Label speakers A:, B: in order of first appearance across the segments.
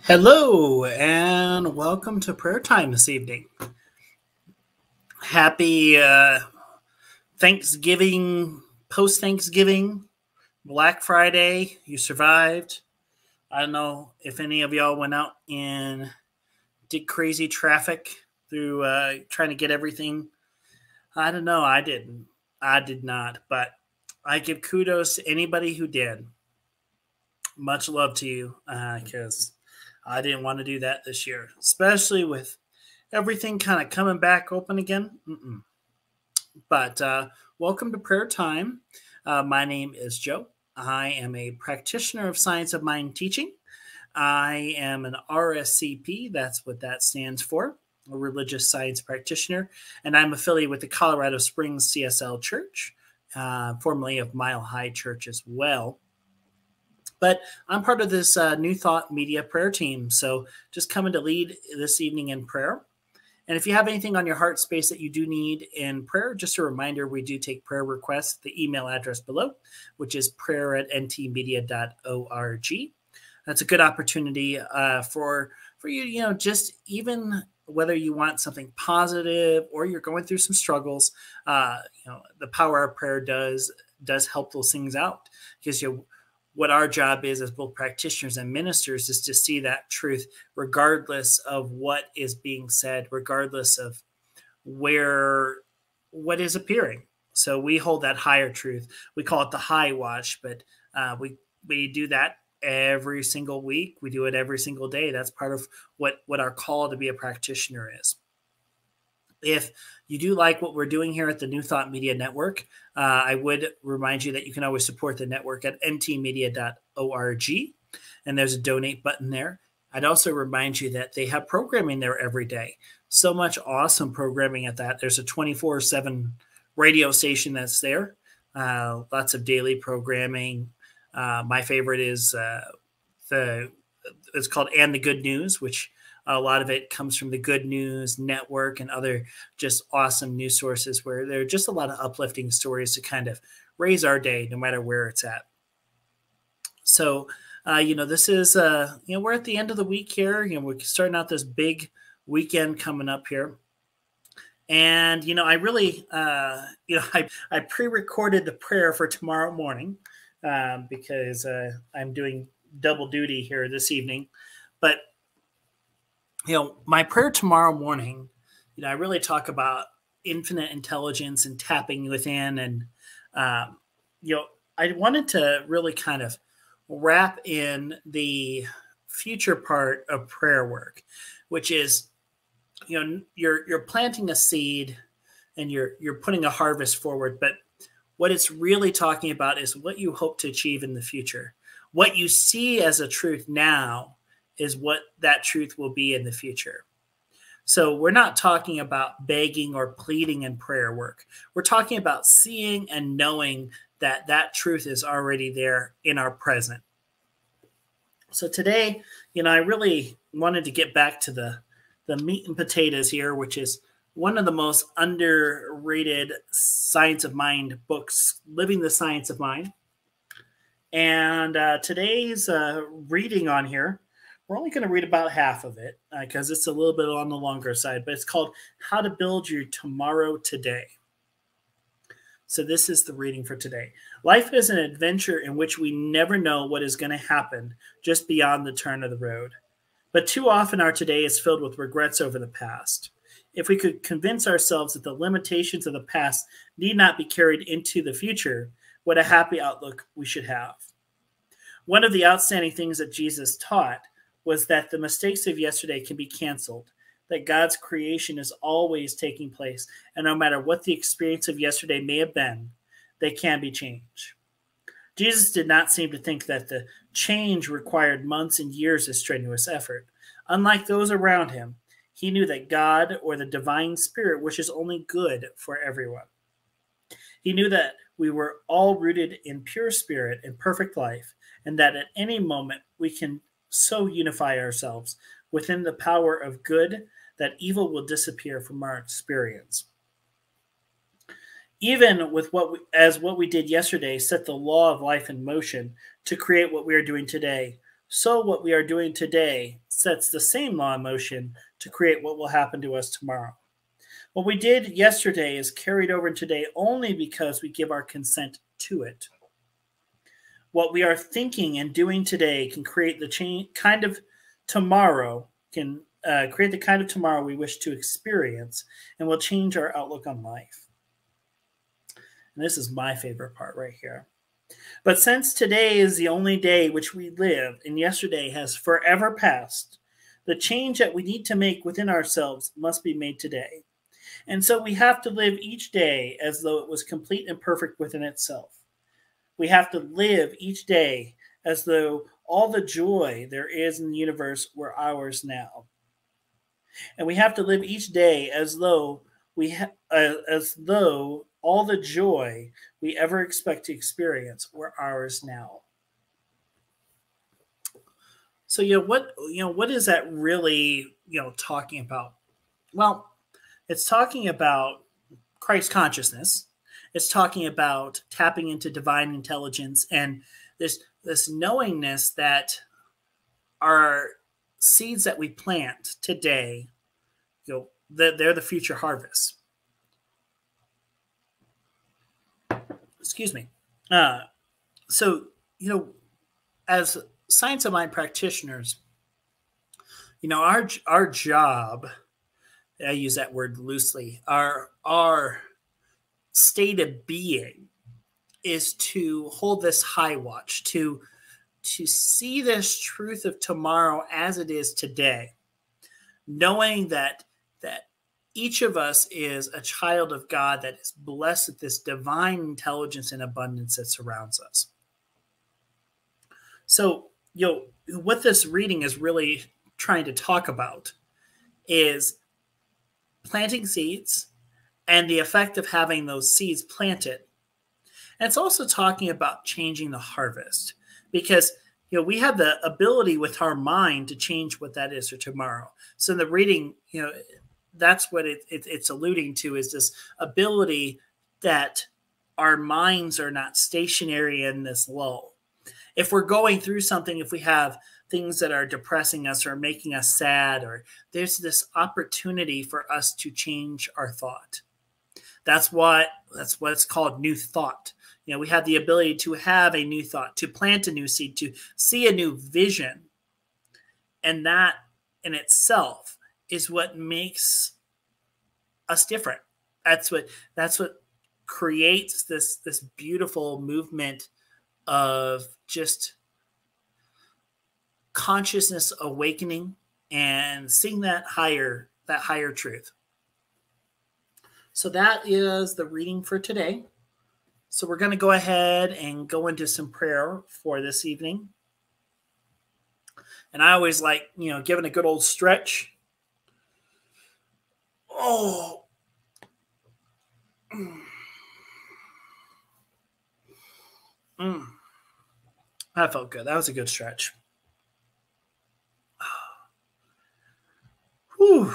A: Hello and welcome to prayer time this evening. Happy Thanksgiving, post Thanksgiving, Black Friday. You survived. I don't know if any of y'all went out and did crazy traffic through trying to get everything. I don't know. I didn't. I did not. But I give kudos to anybody who did. Much love to you because I didn't want to do that this year, especially with everything kind of coming back open again. But welcome to prayer time. My name is Joe. I am a practitioner of science of mind teaching. I am an RSCP. That's what that stands for, a religious science practitioner. And I'm affiliated with the Colorado Springs CSL Church, formerly of Mile High Church as well. But I'm part of this New Thought Media prayer team. So just coming to lead this evening in prayer. And if you have anything on your heart space that you do need in prayer, just a reminder, we do take prayer requests, the email address below, which is prayer@ntmedia.org. That's a good opportunity for you, just even whether you want something positive or you're going through some struggles, the power of prayer does help those things out because what our job is as both practitioners and ministers is to see that truth regardless of what is being said, regardless of what is appearing. So we hold that higher truth. We call it the high watch, but we do that every single week. We do it every single day. That's part of what our call to be a practitioner is. If you do like what we're doing here at the New Thought Media Network, I would remind you that you can always support the network at ntmedia.org, and there's a donate button there. I'd also remind you that they have programming there every day. So much awesome programming at that. There's a 24/7 radio station that's there. Lots of daily programming. My favorite is it's called And the Good News, which a lot of it comes from the Good News Network and other just awesome news sources where there are just a lot of uplifting stories to kind of raise our day, no matter where it's at. So, this is, we're at the end of the week here. We're starting out this big weekend coming up here. And, I really, I pre-recorded the prayer for tomorrow morning because I'm doing double duty here this evening. But my prayer tomorrow morning, I really talk about infinite intelligence and tapping within. And, I wanted to really kind of wrap in the future part of prayer work, which is, you're planting a seed and you're putting a harvest forward. But what it's really talking about is what you hope to achieve in the future. What you see as a truth now is what that truth will be in the future. So we're not talking about begging or pleading in prayer work. We're talking about seeing and knowing that that truth is already there in our present. So today, I really wanted to get back to the meat and potatoes here, which is one of the most underrated science of mind books, Living the Science of Mind. And today's reading on here, we're only going to read about half of it because it's a little bit on the longer side, but it's called How to Build Your Tomorrow Today. So this is the reading for today. Life is an adventure in which we never know what is going to happen just beyond the turn of the road. But too often our today is filled with regrets over the past. If we could convince ourselves that the limitations of the past need not be carried into the future, what a happy outlook we should have. One of the outstanding things that Jesus taught was that the mistakes of yesterday can be canceled, that God's creation is always taking place, and no matter what the experience of yesterday may have been, they can be changed. Jesus did not seem to think that the change required months and years of strenuous effort. Unlike those around him, he knew that God, or the divine spirit, wishes only good for everyone. He knew that we were all rooted in pure spirit and perfect life, and that at any moment we can so unify ourselves within the power of good that evil will disappear from our experience. Even with what we did yesterday set the law of life in motion to create what we are doing today, So what we are doing today sets the same law in motion to create what will happen to us tomorrow. What we did yesterday is carried over today only because we give our consent to it. What we are thinking and doing today can create the kind of tomorrow, can create the kind of tomorrow we wish to experience, and will change our outlook on life. And this is my favorite part right here. But since today is the only day which we live, and yesterday has forever passed, the change that we need to make within ourselves must be made today. And so we have to live each day as though it was complete and perfect within itself. We have to live each day as though all the joy there is in the universe were ours now. And we have to live each day as though as though all the joy we ever expect to experience were ours now. So what is that really talking about? Well, it's talking about Christ consciousness. It's talking about tapping into divine intelligence and this knowingness that our seeds that we plant today, they're the future harvest. Excuse me. So, as science of mind practitioners, our job, I use that word loosely, our state of being is to hold this high watch, to see this truth of tomorrow as it is today, knowing that each of us is a child of God that is blessed with this divine intelligence and abundance that surrounds us. So, what this reading is really trying to talk about is planting seeds and the effect of having those seeds planted. And it's also talking about changing the harvest because, we have the ability with our mind to change what that is for tomorrow. So in the reading, that's what it's alluding to, is this ability that our minds are not stationary in this lull. If we're going through something, if we have things that are depressing us or making us sad, or there's this opportunity for us to change our thought. That's what's called new thought. We have the ability to have a new thought, to plant a new seed, to see a new vision. And that in itself is what makes us different. That's what creates this beautiful movement of just consciousness awakening and seeing that higher truth. So that is the reading for today. So we're going to go ahead and go into some prayer for this evening. And I always like, giving a good old stretch. Oh. That felt good. That was a good stretch. Whew.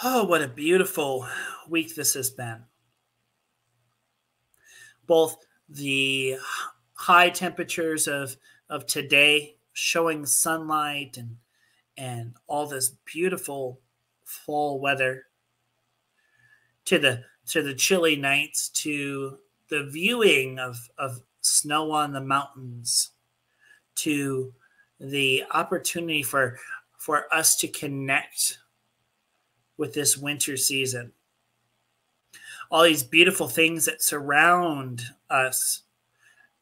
A: Oh, what a beautiful week this has been. Both the high temperatures of today, showing sunlight and all this beautiful fall weather, to the chilly nights, to the viewing of snow on the mountains, to the opportunity for us to connect with this winter season. All these beautiful things that surround us,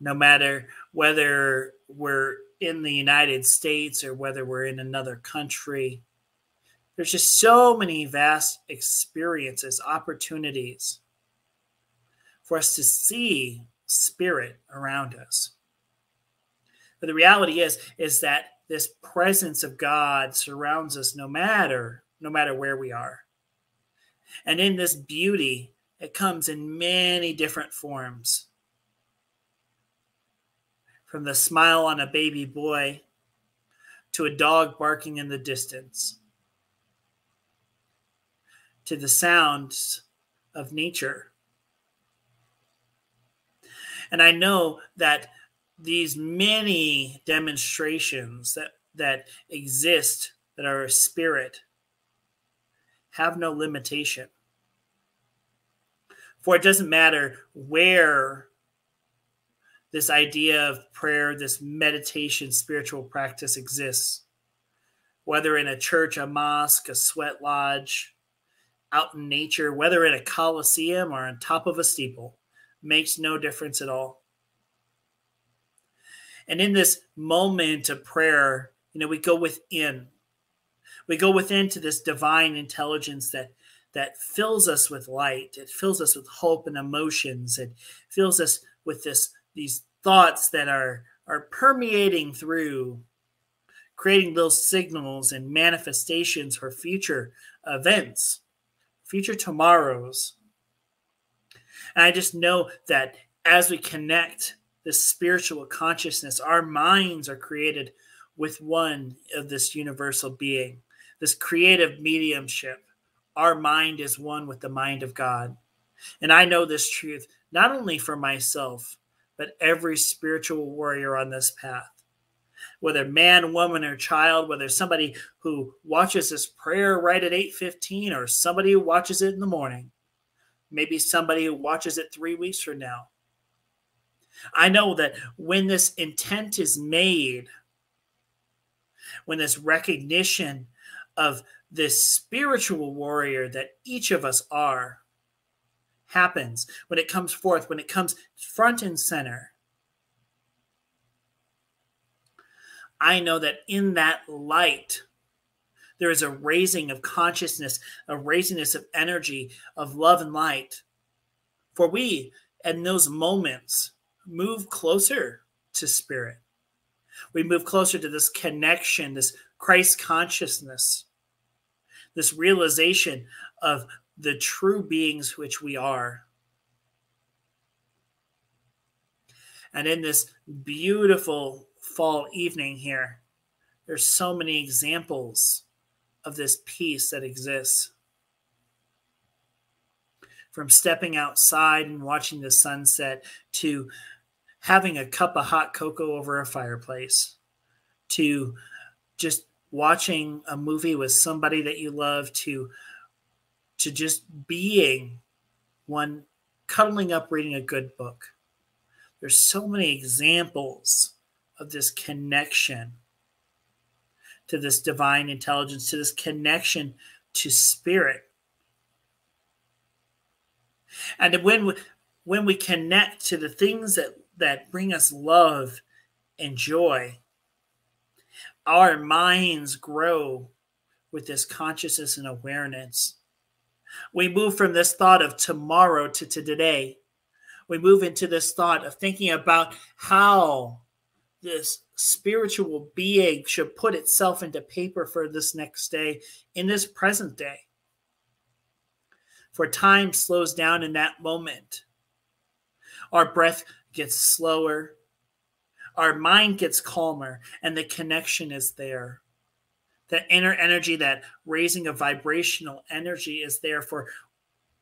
A: no matter whether we're in the United States or whether we're in another country. There's just so many vast experiences, opportunities for us to see spirit around us. But the reality is that this presence of God surrounds us no matter where we are. And in this beauty, it comes in many different forms. From the smile on a baby boy to a dog barking in the distance, to the sounds of nature. And I know that these many demonstrations that exist, that are a spirit, have no limitation. For it doesn't matter where this idea of prayer, this meditation, spiritual practice exists, whether in a church, a mosque, a sweat lodge, out in nature, whether in a coliseum or on top of a steeple, makes no difference at all. And in this moment of prayer, we go within. We go within to this divine intelligence that fills us with light. It fills us with hope and emotions. It fills us with these thoughts that are permeating through, creating those signals and manifestations for future events, future tomorrows. And I just know that as we connect this spiritual consciousness, our minds are created with one of this universal being, this creative mediumship. Our mind is one with the mind of God. And I know this truth not only for myself, but every spiritual warrior on this path. Whether man, woman, or child, whether somebody who watches this prayer right at 8:15 or somebody who watches it in the morning, maybe somebody who watches it 3 weeks from now. I know that when this intent is made, when this recognition of this spiritual warrior that each of us are happens, when it comes forth, when it comes front and center, I know that in that light, there is a raising of consciousness, a raisingness of energy, of love and light. For we, in those moments, move closer to spirit. We move closer to this connection, this Christ consciousness, this realization of the true beings which we are. And in this beautiful fall evening here, there's so many examples of this peace that exists. From stepping outside and watching the sunset, to having a cup of hot cocoa over a fireplace, to just watching a movie with somebody that you love, to just being one, cuddling up, reading a good book. There's so many examples of this connection to this divine intelligence, to this connection to spirit. And when we connect to the things that bring us love and joy, our minds grow with this consciousness and awareness. We move from this thought of tomorrow to today. We move into this thought of thinking about how this spiritual being should put itself into paper for this next day, in this present day. For time slows down in that moment. Our breath gets slower. Our mind gets calmer, and the connection is there. That inner energy, that raising of vibrational energy is there. For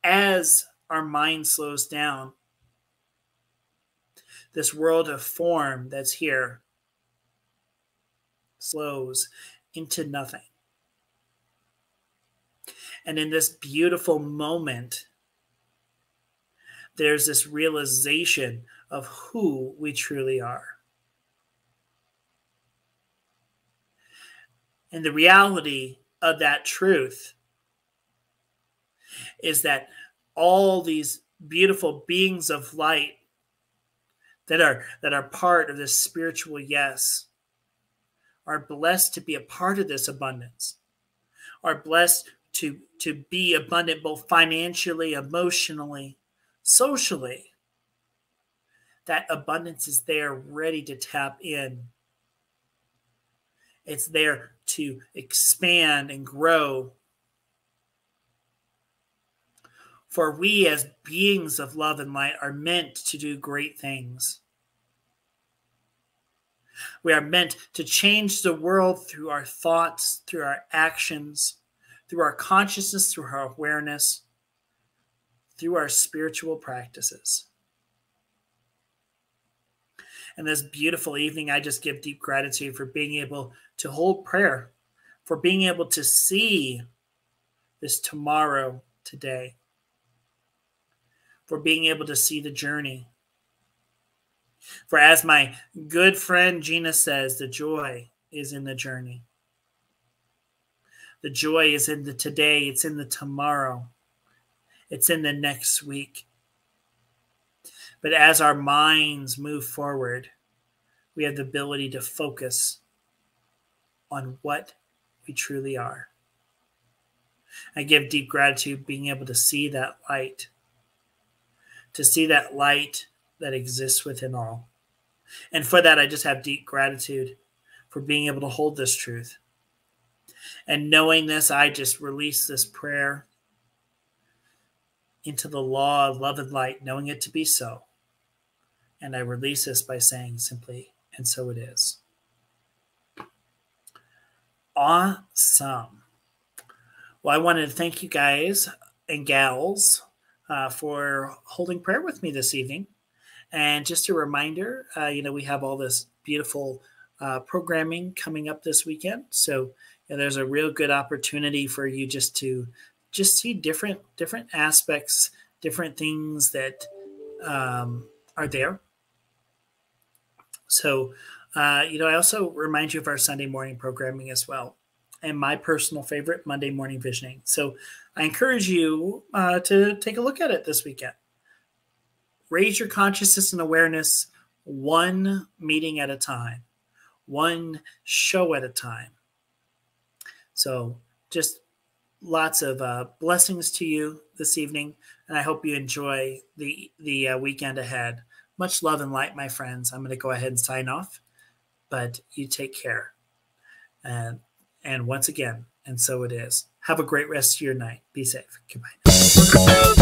A: as our mind slows down, this world of form that's here slows into nothing. And in this beautiful moment, there's this realization of who we truly are. And the reality of that truth is that all these beautiful beings of light that are part of this spiritual yes are blessed to be a part of this abundance, are blessed to be abundant both financially, emotionally, socially. That abundance is there ready to tap in. It's there to expand and grow. For we as beings of love and light are meant to do great things. We are meant to change the world through our thoughts, through our actions, through our consciousness, through our awareness, through our spiritual practices. And this beautiful evening, I just give deep gratitude for being able to hold prayer, for being able to see this tomorrow today, for being able to see the journey. For as my good friend Gina says, the joy is in the journey. The joy is in the today. It's in the tomorrow. It's in the next week. But as our minds move forward, we have the ability to focus on what we truly are. I give deep gratitude being able to see that light that exists within all. And for that, I just have deep gratitude for being able to hold this truth. And knowing this, I just release this prayer into the law of love and light, knowing it to be so. And I release this by saying simply, and so it is. Awesome. Well, I wanted to thank you guys and gals for holding prayer with me this evening. And just a reminder, we have all this beautiful programming coming up this weekend. So there's a real good opportunity for you just to see different aspects, different things that are there. So, I also remind you of our Sunday morning programming as well, and my personal favorite, Monday morning visioning. So I encourage you to take a look at it this weekend. Raise your consciousness and awareness one meeting at a time, one show at a time. So just lots of blessings to you this evening, and I hope you enjoy the weekend ahead. Much love and light, my friends. I'm going to go ahead and sign off, but you take care. And once again, and so it is. Have a great rest of your night. Be safe. Goodbye.